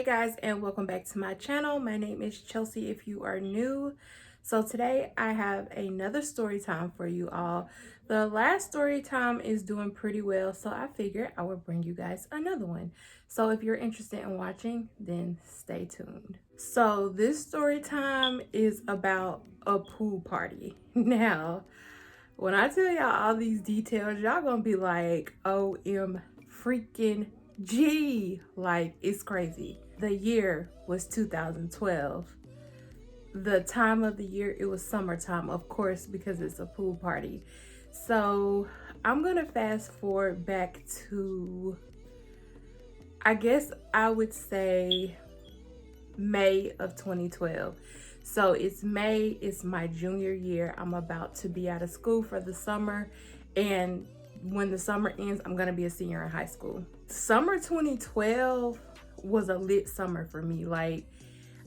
Hey guys, and welcome back to my channel. My name is Chelsea if you are new. So today I have another story time for you all. The last story time is doing pretty well, so I figured I would bring you guys another one. So if you're interested in watching, then stay tuned. So this story time is about a pool party. Now, when I tell y'all all these details, y'all gonna be like, OM freaking G, like it's crazy. The year was 2012. The time of the year, it was summertime, of course, because it's a pool party. So I'm gonna fast forward back to, I guess I would say May of 2012. So it's May, it's my junior year. I'm about to be out of school for the summer, and when the summer ends, I'm gonna be a senior in high school. Summer 2012 was a lit summer for me. Like,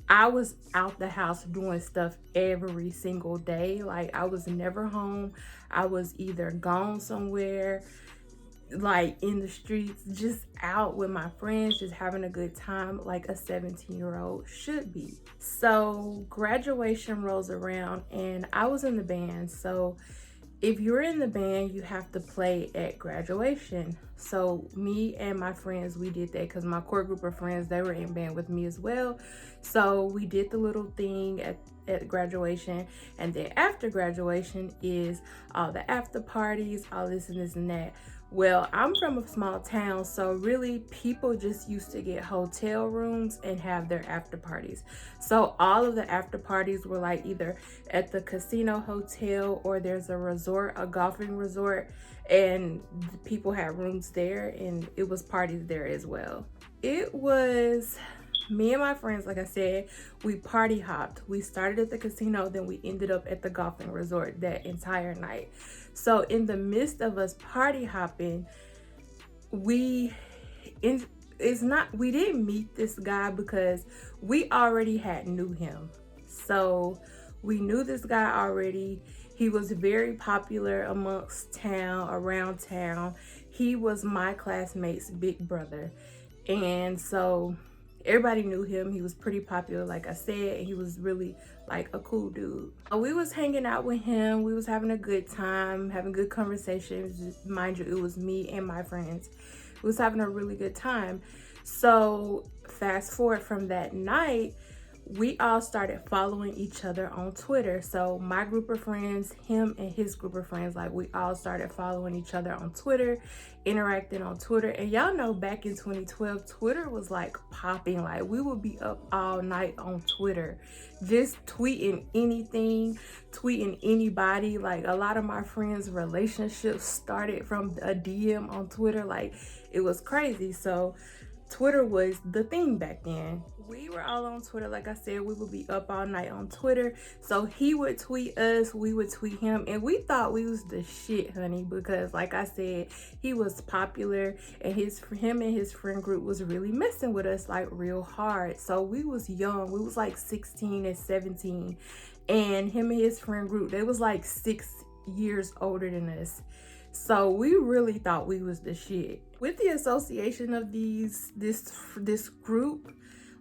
I was out the house doing stuff every single day. Like, I was never home. I was either gone somewhere, like in the streets, just out with my friends, just having a good time like a 17-year-old should be. So graduation rolls around and I was in the band. So if you're in the band, you have to play at graduation. So me and my friends, we did that because my core group of friends, they were in band with me as well. So we did the little thing at graduation, and then after graduation is all the after parties, all this and this and that. Well, I'm from a small town, so really people just used to get hotel rooms and have their after parties. So all of the after parties were like either at the casino hotel, or there's a resort, a golfing resort, and people had rooms there, and it was parties there as well. It was me and my friends, like I said, we party hopped. We started at the casino, then we ended up at the golfing resort that entire night. So in the midst of us party hopping, we didn't meet this guy because we already had knew him. So we knew this guy already. He was very popular around town. He was my classmate's big brother. And so everybody knew him. He was pretty popular, like I said, and he was really like a cool dude. We was hanging out with him. We was having a good time, having good conversations. Mind you, it was me and my friends. We was having a really good time. So fast forward from that night, we all started following each other on Twitter. So my group of friends, him and his group of friends, like we all started following each other on Twitter, interacting on Twitter. And y'all know back in 2012, Twitter was like popping. Like we would be up all night on Twitter, just tweeting anything, tweeting anybody. Like a lot of my friends' relationships started from a DM on Twitter. Like it was crazy. So Twitter was the thing back then. We were all on Twitter. Like I said, we would be up all night on Twitter. So he would tweet us, we would tweet him, and we thought we was the shit, honey, because like I said, he was popular, and him and his friend group was really messing with us like real hard. So we was young. We was like 16 and 17, and him and his friend group, they was like 6 years older than us. So we really thought we was the shit. With the association of this group,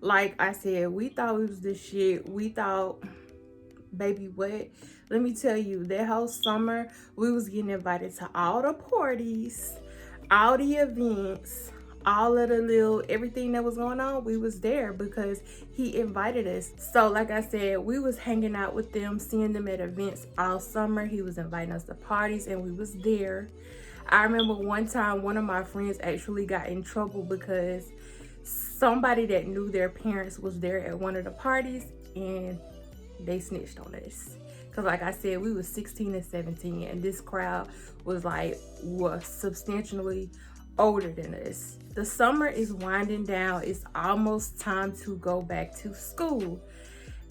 like I said, we thought we was the shit. We thought, baby, what? Let me tell you, that whole summer, we was getting invited to all the parties, all the events, all of the everything that was going on. We was there because he invited us. So like I said, we was hanging out with them, seeing them at events all summer. He was inviting us to parties, and we was there. I remember one time one of my friends actually got in trouble because somebody that knew their parents was there at one of the parties, and they snitched on us. Because like I said, we was 16 and 17, and this crowd was substantially older than us. The summer is winding down. It's almost time to go back to school.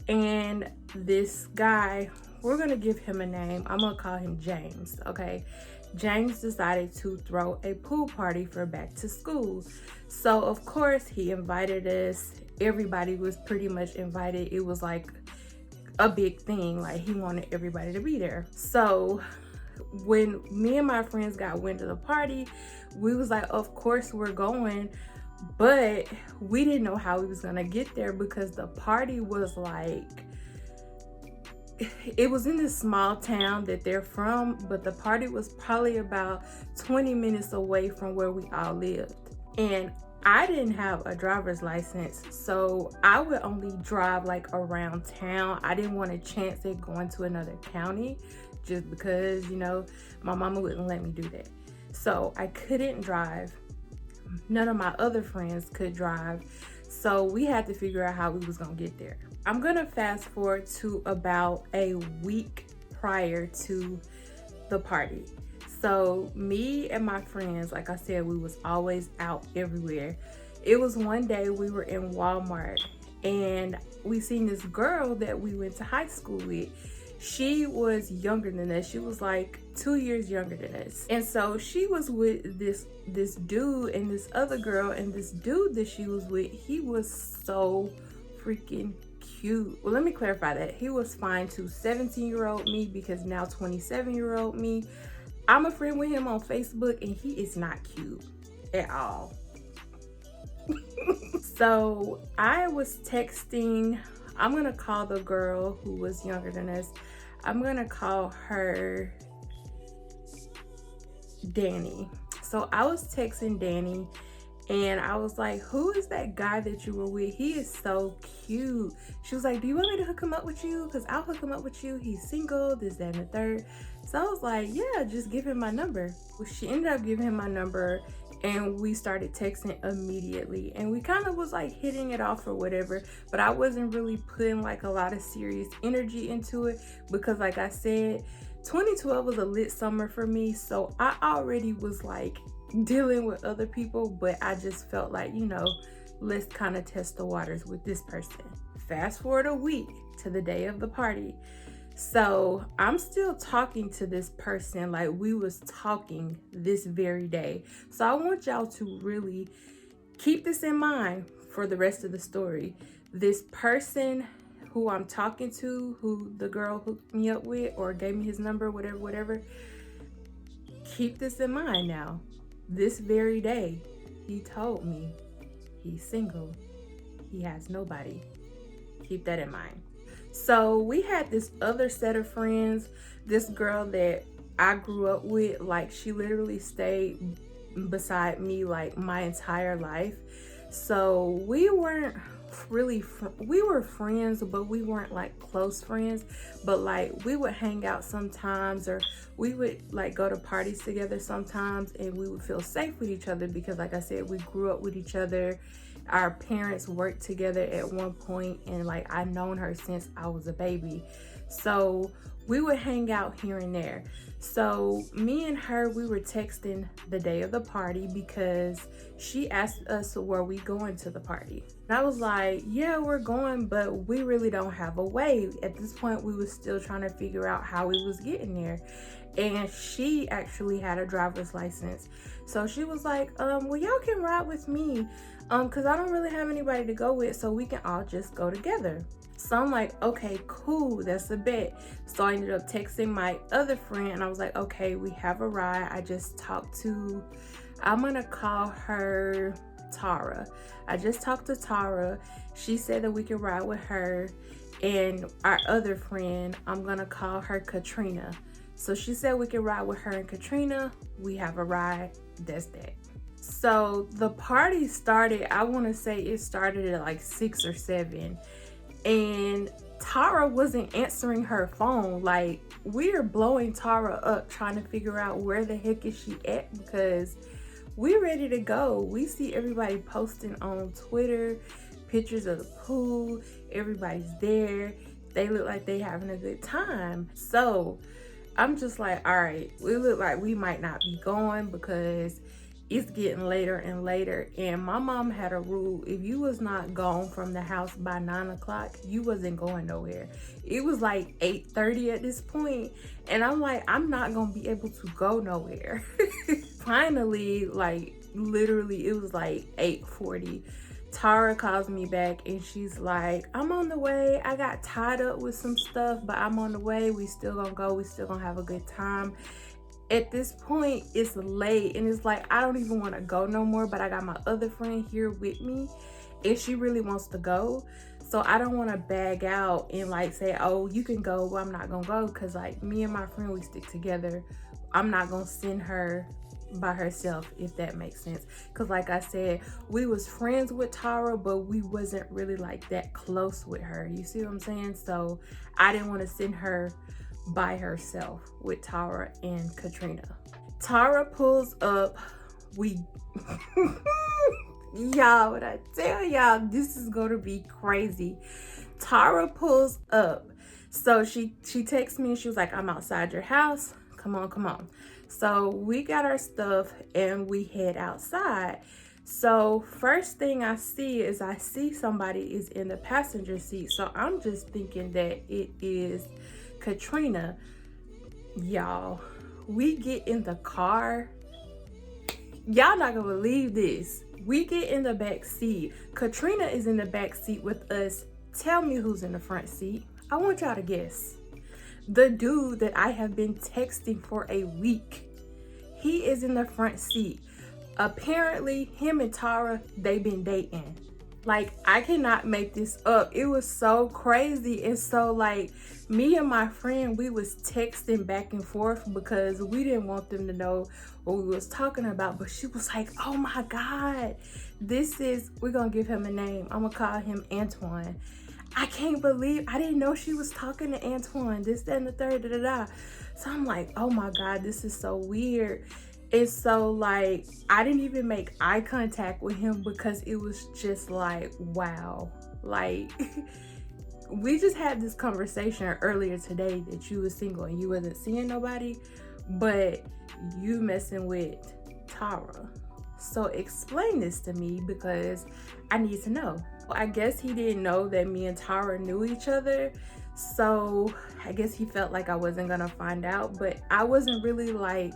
And this guy, we're gonna give him a name. I'm gonna call him James, okay? James decided to throw a pool party for back to school. So of course he invited us. Everybody was pretty much invited. It was like a big thing. Like he wanted everybody to be there. So when me and my friends got wind of the party, we was like, of course we're going. But we didn't know how we was gonna get there because the party was like, it was in this small town that they're from, but the party was probably about 20 minutes away from where we all lived. And I didn't have a driver's license, so I would only drive like around town. I didn't want to chance it going to another county just because, you know, my mama wouldn't let me do that. So I couldn't drive. None of my other friends could drive. So we had to figure out how we was gonna get there. I'm gonna fast forward to about a week prior to the party. So me and my friends, like I said, we was always out everywhere. It was one day we were in Walmart and we seen this girl that we went to high school with. She was younger than us. She was like 2 years younger than us. And so she was with this dude and this other girl, and this dude that she was with, he was so freaking cute. Well, let me clarify that. He was fine to 17-year-old me, because now 27-year-old me, I'm a friend with him on Facebook and he is not cute at all. So I was texting, I'm gonna call the girl who was younger than us, I'm gonna call her Danny. So I was texting Danny and I was like, who is that guy that you were with? He is so cute. She was like, do you want me to hook him up with you? Because I'll hook him up with you. He's single, this, that, and the third. So I was like, yeah, just give him my number. Well, she ended up giving him my number and we started texting immediately. And we kind of was like hitting it off or whatever, but I wasn't really putting like a lot of serious energy into it because, like I said, 2012 was a lit summer for me. So I already was like dealing with other people, but I just felt like, you know, let's kind of test the waters with this person. Fast forward a week to the day of the party. So I'm still talking to this person like we was talking this very day. So I want y'all to really keep this in mind for the rest of the story. This person who I'm talking to, who the girl hooked me up with or gave me his number, whatever, keep this in mind now. This very day, he told me he's single. He has nobody. Keep that in mind. So we had this other set of friends, this girl that I grew up with, like she literally stayed beside me like my entire life. So we weren't really, we were friends, but we weren't like close friends, but like we would hang out sometimes, or we would like go to parties together sometimes, and we would feel safe with each other because, like I said, we grew up with each other. Our parents worked together at one point, and like I've known her since I was a baby. So we would hang out here and there. So me and her, we were texting the day of the party because she asked us, were we going to the party? And I was like, yeah, we're going, but we really don't have a way. At this point, we was still trying to figure out how we was getting there. And she actually had a driver's license. So she was like, well, y'all can ride with me because I don't really have anybody to go with, so we can all just go together. So I'm like, okay, cool, that's a bet. So I ended up texting my other friend and I was like, okay, we have a ride. I just talked to, I'm gonna call her Tara. I just talked to Tara. She said that we can ride with her. And our other friend, I'm gonna call her Katrina. So she said we can ride with her and Katrina. We have a ride, that's that. So the party started, I wanna say it started at like 6 or 7. And Tara wasn't answering her phone. Like, we're blowing Tara up trying to figure out where the heck is she at, because we're ready to go. We see everybody posting on Twitter pictures of the pool. Everybody's there. They look like they having a good time. So I'm just like, all right, we look like we might not be going because it's getting later and later. And my mom had a rule: if you was not gone from the house by 9 o'clock, you wasn't going nowhere. It was like 8:30 at this point, and I'm like, I'm not gonna be able to go nowhere. Finally, like literally it was like 8:40. Tara calls me back and she's like, I'm on the way. I got tied up with some stuff, but I'm on the way. We still gonna go. We still gonna have a good time. At this point, it's late and it's like I don't even want to go no more, but I got my other friend here with me and she really wants to go. So I don't want to bag out and like say, oh, you can go, but I'm not gonna go, because like me and my friend, we stick together. I'm not gonna send her by herself, if that makes sense, because like I said, we was friends with Tara, but we wasn't really like that close with her, you see what I'm saying? So I didn't want to send her by herself with Tara and Katrina. Tara pulls up. We y'all, when I tell y'all, this is gonna be crazy. Tara pulls up. So she texts me and she was like, I'm outside your house. Come on, come on. So we got our stuff and we head outside. So first thing I see is I see somebody is in the passenger seat. So I'm just thinking that it is Katrina. Y'all, we get in the car. Y'all not gonna believe this. We get in the back seat. Katrina is in the back seat with us. Tell me who's in the front seat. I want y'all to guess. The dude that I have been texting for a week. He is in the front seat. Apparently, him and Tara, they been dating. Like, I cannot make this up. It was so crazy. And so, like, me and my friend, we was texting back and forth because we didn't want them to know what we was talking about. But she was like, oh my God, we're gonna give him a name. I'm gonna call him Antoine. I can't believe, I didn't know she was talking to Antoine, this, that, and the third, da, da, da. So I'm like, oh my God, this is so weird. And so, like, I didn't even make eye contact with him because it was just like, wow. Like, we just had this conversation earlier today that you were single and you wasn't seeing nobody, but you messing with Tara. So explain this to me because I need to know. I guess he didn't know that me and Tara knew each other. So I guess he felt like I wasn't gonna find out, but I wasn't really like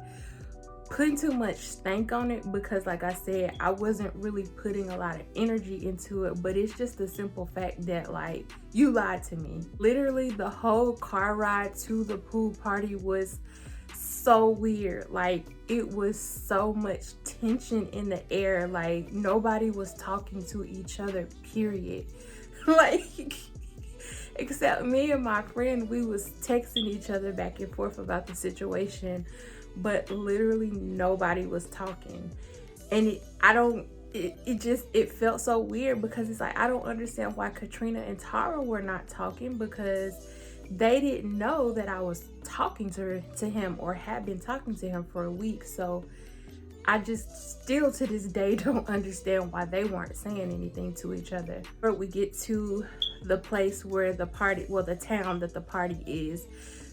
putting too much stank on it because like I said, I wasn't really putting a lot of energy into it. But it's just the simple fact that like, you lied to me. Literally the whole car ride to the pool party was so weird. Like, it was so much tension in the air. Like, nobody was talking to each other, period. Like, except me and my friend, we was texting each other back and forth about the situation, but literally nobody was talking. And it felt so weird because it's like, I don't understand why Katrina and Tara were not talking, because they didn't know that I was talking to him or had been talking to him for a week. So I just still to this day don't understand why they weren't saying anything to each other. But we get to the place where the town that the party is.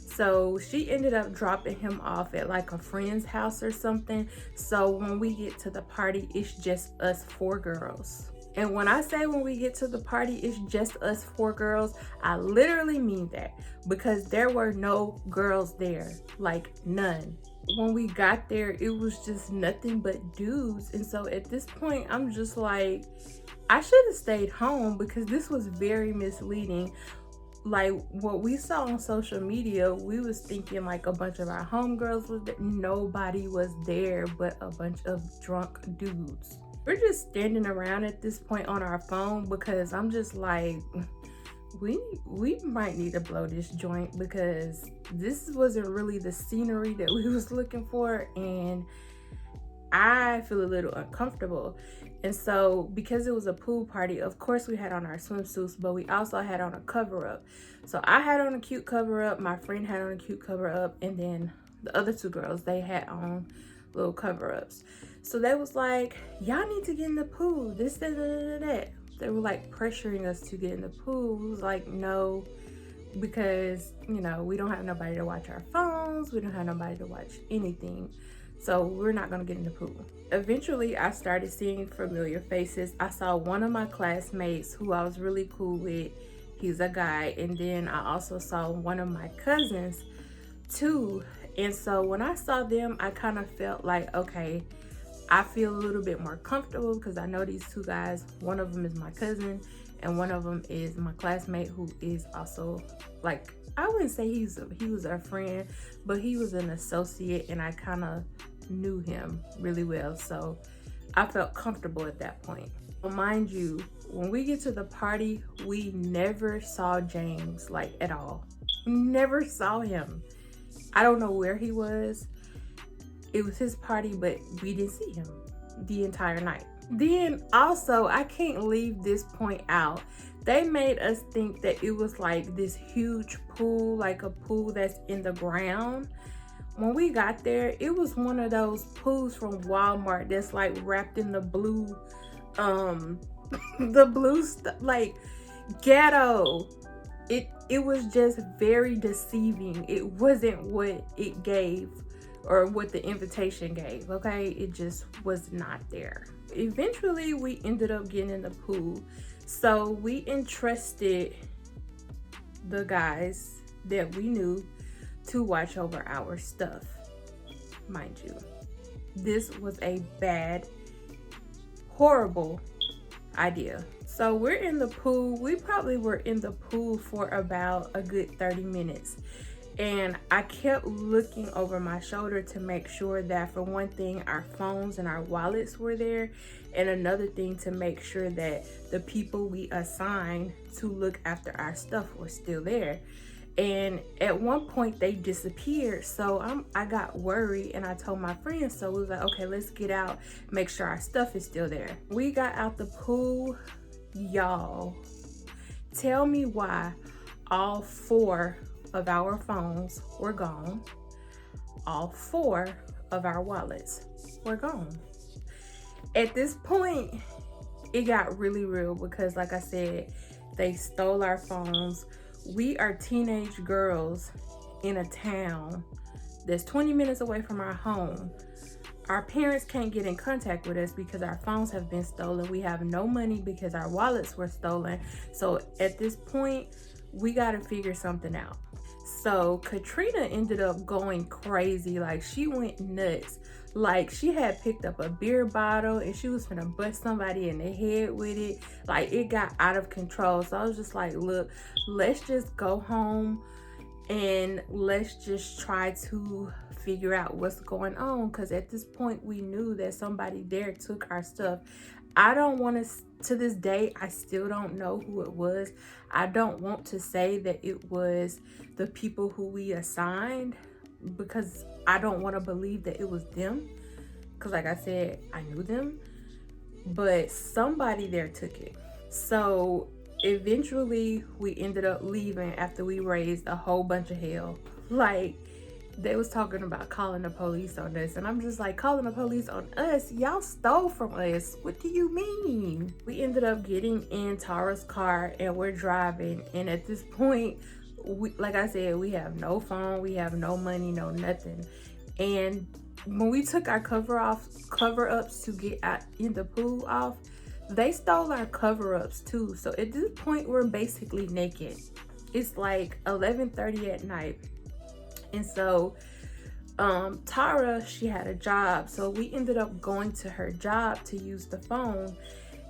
So she ended up dropping him off at like a friend's house or something. So when we get to the party, it's just us 4 girls. And when I say when we get to the party, it's just us 4 girls, I literally mean that, because there were no girls there, like none. When we got there, it was just nothing but dudes. And so at this point, I'm just like, I should have stayed home because this was very misleading. Like, what we saw on social media, we was thinking like a bunch of our homegirls was there. Nobody was there but a bunch of drunk dudes. We're just standing around at this point on our phone because I'm just like, we might need to blow this joint because this wasn't really the scenery that we was looking for, and I feel a little uncomfortable. And so because it was a pool party, of course we had on our swimsuits, but we also had on a cover up. So I had on a cute cover up, my friend had on a cute cover up, and then the other 2 girls, they had on little cover ups. So they was like, y'all need to get in the pool, this, that. They were like pressuring us to get in the pool. We was like, no, because, you know, we don't have nobody to watch our phones. We don't have nobody to watch anything. So we're not gonna get in the pool. Eventually, I started seeing familiar faces. I saw one of my classmates who I was really cool with. He's a guy. And then I also saw one of my cousins too. And so when I saw them, I kind of felt like, okay, I feel a little bit more comfortable because I know these 2 guys. One of them is my cousin and one of them is my classmate, who is also, like, I wouldn't say he was a friend, but he was an associate, and I kind of knew him really well, so I felt comfortable at that point. But mind you, when we get to the party, we never saw James, like, at all. Never saw him. I don't know where he was. It was his party, but we didn't see him the entire night. Then also, I can't leave this point out. They made us think that it was like this huge pool, like a pool that's in the ground. When we got there, it was one of those pools from Walmart that's like wrapped in the blue, the blue stuff, like ghetto. It was just very deceiving. It wasn't what it gave or what the invitation gave, okay? It just was not there. Eventually, we ended up getting in the pool. So we entrusted the guys that we knew to watch over our stuff. Mind you, this was a bad, horrible idea. So we're in the pool. We probably were in the pool for about a good 30 minutes. And I kept looking over my shoulder to make sure that, for one thing, our phones and our wallets were there. And another thing, to make sure that the people we assigned to look after our stuff were still there. And at one point they disappeared, so I got worried, and I told my friends. So we was like, okay, let's get out, make sure our stuff is still there. We got out the pool, y'all. Tell me why all 4 of our phones were gone. All 4 of our wallets were gone. At this point, it got really real, because like I said, they stole our phones. We are teenage girls in a town that's 20 minutes away from our home. Our parents can't get in contact with us because our phones have been stolen. We have no money because our wallets were stolen. So at this point, we got to figure something out. So Katrina ended up going crazy. Like, she went nuts. Like, she had picked up a beer bottle and she was gonna bust somebody in the head with it. Like, it got out of control. So I was just like, look, let's just go home and let's just try to figure out what's going on, because at this point we knew that somebody there took our stuff. I don't want to this day, I still don't know who it was. I don't want to say that it was the people who we assigned, because I don't want to believe that it was them, because like I said, I knew them, but somebody there took it. So eventually we ended up leaving after we raised a whole bunch of hell. Like, they was talking about calling the police on us, and I'm just like, calling the police on us? Y'all stole from us. What do you mean? We ended up getting in Tara's car and we're driving, and at this point, like I said, we have no phone, we have no money, no nothing. And when we took our cover-ups to get out in the pool off, they stole our cover-ups too. So at this point, we're basically naked. It's like 11:30 at night. And so Tara, she had a job, so we ended up going to her job to use the phone.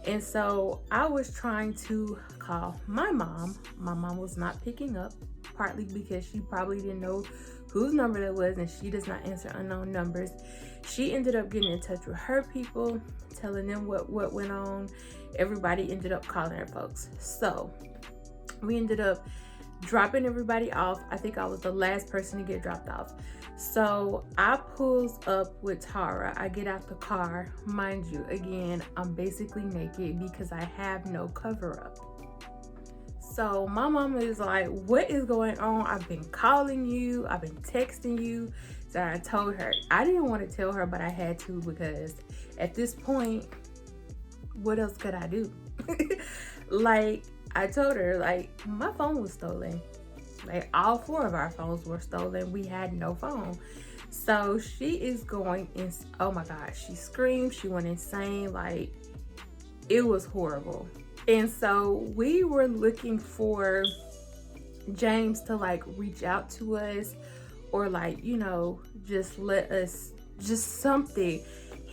And so I was trying to call my mom. My mom was not picking up, partly because she probably didn't know whose number that was, and she does not answer unknown numbers. She ended up getting in touch with her people, telling them what went on. Everybody ended up calling her folks. So we ended up dropping everybody off. I think I was the last person to get dropped off. So I pulls up with Tara. I get out the car. Mind you, again, I'm basically naked because I have no cover up. So my mama is like, what is going on? I've been calling you, I've been texting you. So I told her. I didn't want to tell her, but I had to, because at this point, what else could I do? Like, I told her, like, my phone was stolen. Like, all 4 of our phones were stolen. We had no phone. So she is going in. Oh my God, she screamed. She went insane. Like, it was horrible. And so we were looking for James to like reach out to us, or like, you know, just let us, just something.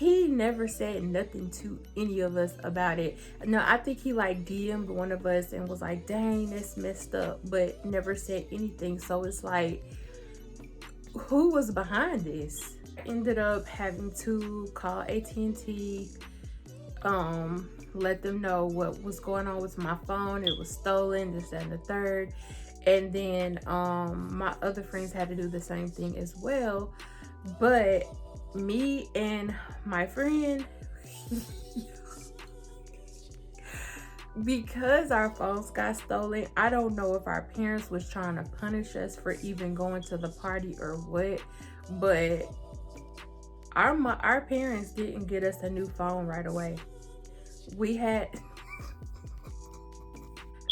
he never said nothing to any of us about it. No, I think he like DM'd one of us and was like, dang, that's messed up, but never said anything. So it's like, who was behind this? I ended up having to call AT&T, let them know what was going on with my phone. It was stolen, this, that, and the third. And then my other friends had to do the same thing as well. But me and my friend, because our phones got stolen, I don't know if our parents was trying to punish us for even going to the party or what, but our parents didn't get us a new phone right away.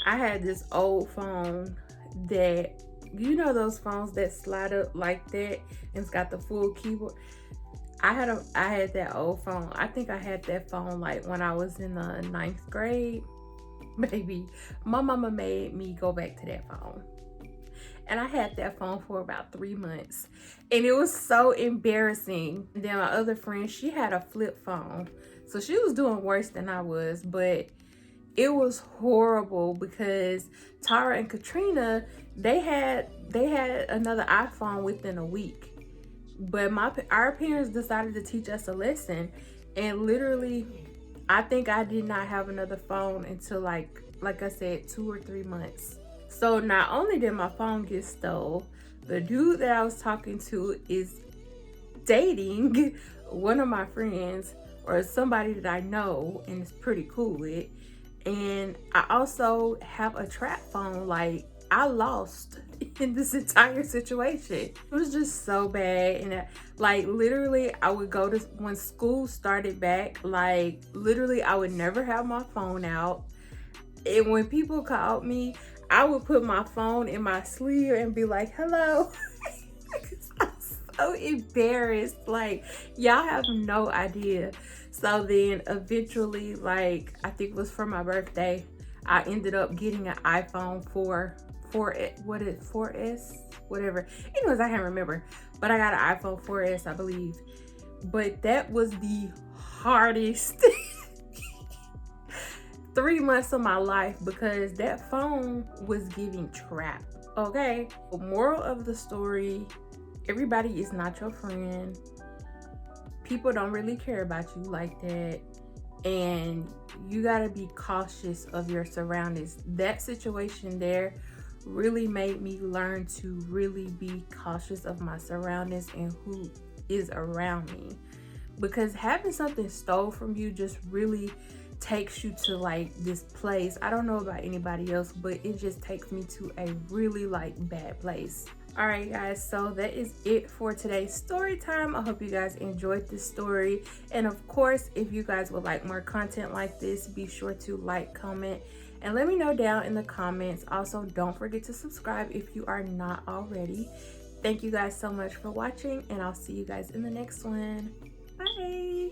I had this old phone that, you know, those phones that slide up like that and it's got the full keyboard. I had that old phone. I think I had that phone like when I was in the 9th grade. Maybe my mama made me go back to that phone, and I had that phone for about 3 months, and it was so embarrassing. And then my other friend, she had a flip phone, so she was doing worse than I was, but it was horrible because Tara and Katrina, they had another iPhone within a week, but our parents decided to teach us a lesson, and literally I think I did not have another phone until like I said, 2 or 3 months. So not only did my phone get stole, the dude that I was talking to is dating one of my friends or somebody that I know and is pretty cool with. And I also have a trap phone. Like, I lost in this entire situation. It was just so bad. And like literally I would go to, when school started back, like literally I would never have my phone out. And when people called me, I would put my phone in my sleeve and be like, hello. I'm so embarrassed. Like, y'all have no idea. So then eventually, like, I think it was for my birthday, I ended up getting an iPhone 4S, whatever. Anyways, I can't remember, but I got an iPhone 4S, I believe. But that was the hardest 3 months of my life because that phone was giving trap. Okay, the moral of the story: everybody is not your friend. People don't really care about you like that, and you got to be cautious of your surroundings. That situation there really made me learn to really be cautious of my surroundings and who is around me, because having something stole from you just really takes you to like this place. I don't know about anybody else, but it just takes me to a really like bad place. All right guys, so that is it for today's story time. I hope you guys enjoyed this story, and of course, if you guys would like more content like this, be sure to like, comment, and let me know down in the comments. Also, don't forget to subscribe if you are not already. Thank you guys so much for watching, and I'll see you guys in the next one. Bye.